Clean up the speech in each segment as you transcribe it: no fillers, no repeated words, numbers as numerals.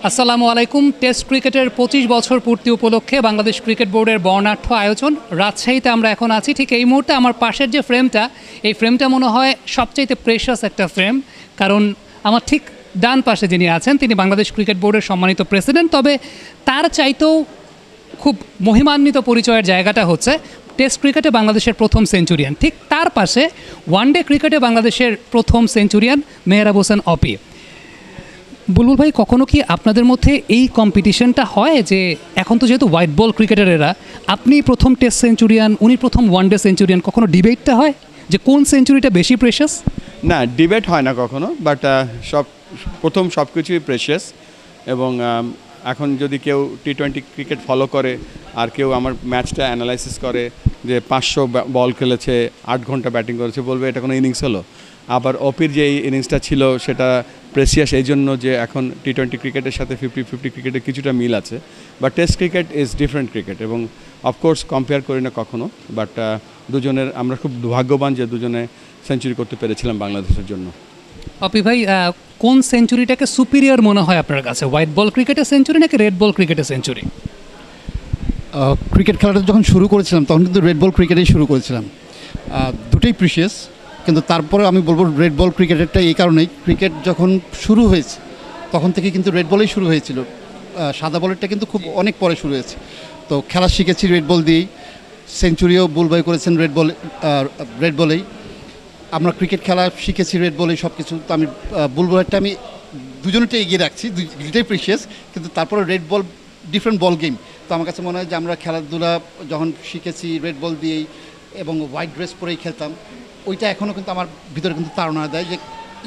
আসসালামু আলাইকুম। টেস্ট ক্রিকেটের 25 বছর পূর্তি উপলক্ষে বাংলাদেশ ক্রিকেট বোর্ডের বর্ণাঢ্য আয়োজন। রাজশাহীতে আমরা এখন আছি। ঠিক এই মুহূর্তে আমার পাশের যে ফ্রেমটা, এই ফ্রেমটা মনে হয় সবচাইতে প্রেশাস একটা ফ্রেম, কারণ আমার ঠিক ডান পাশে যিনি আছেন তিনি বাংলাদেশ ক্রিকেট বোর্ডের সম্মানিত প্রেসিডেন্ট। তবে তার চাইতেও খুব মহিমান্বিত পরিচয়ের জায়গাটা হচ্ছে টেস্ট ক্রিকেটে বাংলাদেশের প্রথম সেঞ্চুরিয়ান। ঠিক তার পাশে ওয়ানডে ক্রিকেটে বাংলাদেশের প্রথম সেঞ্চুরিয়ান মেহরাব হোসেন অপি। বুলবুল ভাই, কখনো কি আপনাদের মধ্যে এই কম্পিটিশনটা হয় যে এখন তো যেহেতু হোয়াইট বল ক্রিকেটার এরা, আপনি প্রথম টেস্ট সেঞ্চুরিয়ান, উনি প্রথম ওয়ানডে সেঞ্চুরিয়ান, কখনো ডিবেটটা হয় যে কোন সেঞ্চুরিটা বেশি প্রেশাস? না, ডিবেট হয় না কখনো, বাট প্রথম সব কিছুই প্রেশিয়াস। এবং এখন যদি কেউ টি-20 ক্রিকেট ফলো করে আর কেউ আমার ম্যাচটা অ্যানালাইসিস করে যে 500 বল খেলেছে, 8 ঘন্টা ব্যাটিং করেছে, বলবে এটা কোনো ইনিংস হলো। আবার অপির যে ইনিংসটা ছিল সেটা প্রেসিয়াস এই জন্য যে এখন টি-20 ক্রিকেটের সাথে 50-50 ক্রিকেটের কিছুটা মিল আছে, but test cricket is different cricket. এবং অফকোর্স কম্পেয়ার করি না কখনো, বাট দুজনের আমরা খুব ভাগ্যবান যে দুজনে সেঞ্চুরি করতে পেরেছিলাম বাংলাদেশের জন্য। অপি ভাই, কোন সেঞ্চুরিটাকে সুপিরিয়র মনে হয় আপনার কাছে, হোয়াইট বল ক্রিকেটের সেঞ্চুরি নাকি রেড বল ক্রিকেটের সেঞ্চুরি? ক্রিকেট খেলাটা যখন শুরু করেছিলাম তখন কিন্তু রেড বল ক্রিকেটেই শুরু করেছিলাম। দুটোই প্রিশিয়াস, কিন্তু তারপরে আমি বলবো রেড বল ক্রিকেটেরটা এই কারণেই, ক্রিকেট যখন শুরু হয়েছে তখন থেকে কিন্তু রেড বলেই শুরু হয়েছিল। সাদা বলেরটা কিন্তু খুব অনেক পরে শুরু হয়েছে। তো খেলা শিখেছি রেড বল দিয়েই, সেঞ্চুরিও বুলবাই করেছেন রেড বলেই। আমরা ক্রিকেট খেলা শিখেছি রেড বলেই সব কিছু। তো আমি বুলবুলেরটা আমি দুজনেরটা এগিয়ে রাখছি, দুটোই প্রিশিয়াস, কিন্তু তারপরে red ball different ball game. তো আমার কাছে মনে হয় যে আমরা খেলাধুলা যখন শিখেছি রেড বল দিয়েই এবং হোয়াইট ড্রেস পরেই খেলতাম, ওইটা এখনও কিন্তু আমার ভিতরে কিন্তু তাড়না দেয় যে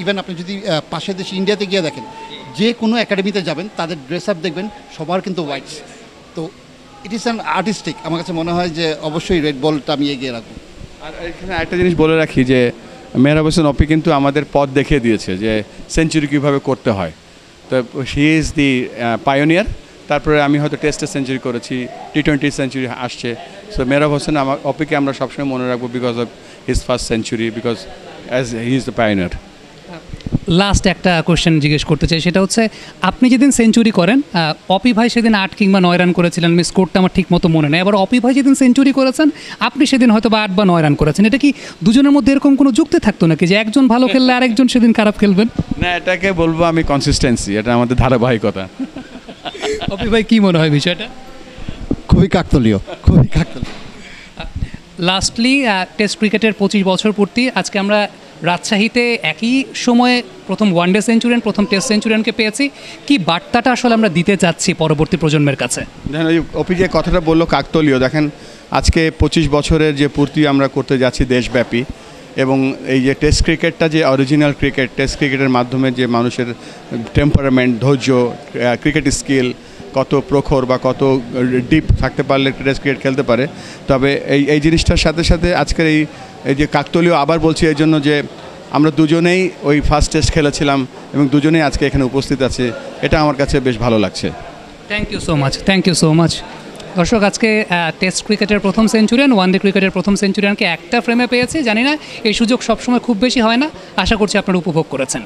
ইভেন আপনি যদি পাশের দেশে ইন্ডিয়াতে গিয়ে দেখেন, যে কোনো একাডেমিতে যাবেন তাদের ড্রেস আপ দেখবেন সবার কিন্তু হোয়াইট। তো ইট ইজ অ্যান আর্টিস্টিক। আমার কাছে মনে হয় যে অবশ্যই রেড বলটা আমি এগিয়ে রাখবো। আর এখানে একটা জিনিস বলে রাখি যে মেহরাব হোসেন অপি কিন্তু আমাদের পথ দেখিয়ে দিয়েছে যে সেঞ্চুরি কীভাবে করতে হয়। তো শি ইজ দি পায়োনিয়ার। তারপরে আমি হয়তো টেস্টে সেঞ্চুরি করেছি, টি-20 সেঞ্চুরি আসছে। সো মেহরাব হোসেন অপিকে আমরা সবসময় মনে রাখবো because of his first century, because as he is the pioneer. Last একটা কোয়েশ্চেন জিজ্ঞেস করতে চাই, সেটা হচ্ছে আপনি যেদিন সেঞ্চুরি করেন, অপি ভাই সেদিন 8 কিংবা 9 রান করেছিলেন, আমি স্কোরটা আমার ঠিক মতো মনে নেই। আবার অপি ভাই যেদিন সেঞ্চুরি করেছেন, আপনি সেদিন হয়তো বা 8 বা 9 রান করেছেন। এটা কি দুজনের মধ্যে এরকম কোনো যুক্তি থাকতো নাকি যে একজন ভালো খেললে আরেকজন সেদিন খারাপ খেলবেন? না, এটাকে বলবো আমি কনসিস্টেন্সি, এটা আমাদের ধারাবাহিকতা। অপি ভাই, কী মনে হয় বিষয়টা? খুবই কাকতালীয়, খুবই কাকতালীয়। লাস্টলি, টেস্ট ক্রিকেটের 25 বছর পূর্তি, আজকে আমরা রাজশাহীতে একই সময়ে প্রথম ওয়ানডে সেঞ্চুরিয়ান, প্রথম টেস্ট সেঞ্চুরিয়ানকে পেয়েছি। কি বার্তাটা আসলে আমরা দিতে চাচ্ছি পরবর্তী প্রজন্মের কাছে? দেখেন, ওই অপি যে কথাটা বললো কাকতালীয়, দেখেন আজকে 25 বছরের যে পূর্তি আমরা করতে যাচ্ছি দেশব্যাপী, এবং এই যে টেস্ট ক্রিকেটটা যে অরিজিনাল ক্রিকেট, টেস্ট ক্রিকেটের মাধ্যমে যে মানুষের টেম্পারামেন্ট, ধৈর্য, ক্রিকেট স্কিল কত প্রখর বা কত ডিপ থাকতে পারলে টেস্ট ক্রিকেট খেলতে পারে। তবে এই জিনিসটার সাথে সাথে আজকের এই যে কাকতালীয় আবার বলছি এই জন্য যে আমরা দুজনেই ওই ফার্স্ট টেস্ট খেলেছিলাম এবং দুজনেই আজকে এখানে উপস্থিত আছে, এটা আমার কাছে বেশ ভালো লাগছে। Thank you so much, thank you so much. দর্শক, আজকে টেস্ট ক্রিকেটের প্রথম সেঞ্চুরিয়ান, ওয়ানডে ক্রিকেটের প্রথম সেঞ্চুরিয়ানকে একটা ফ্রেমে পেয়েছি। জানি না এই সুযোগ সবসময় খুব বেশি হয় না, আশা করছি আপনারা উপভোগ করেছেন।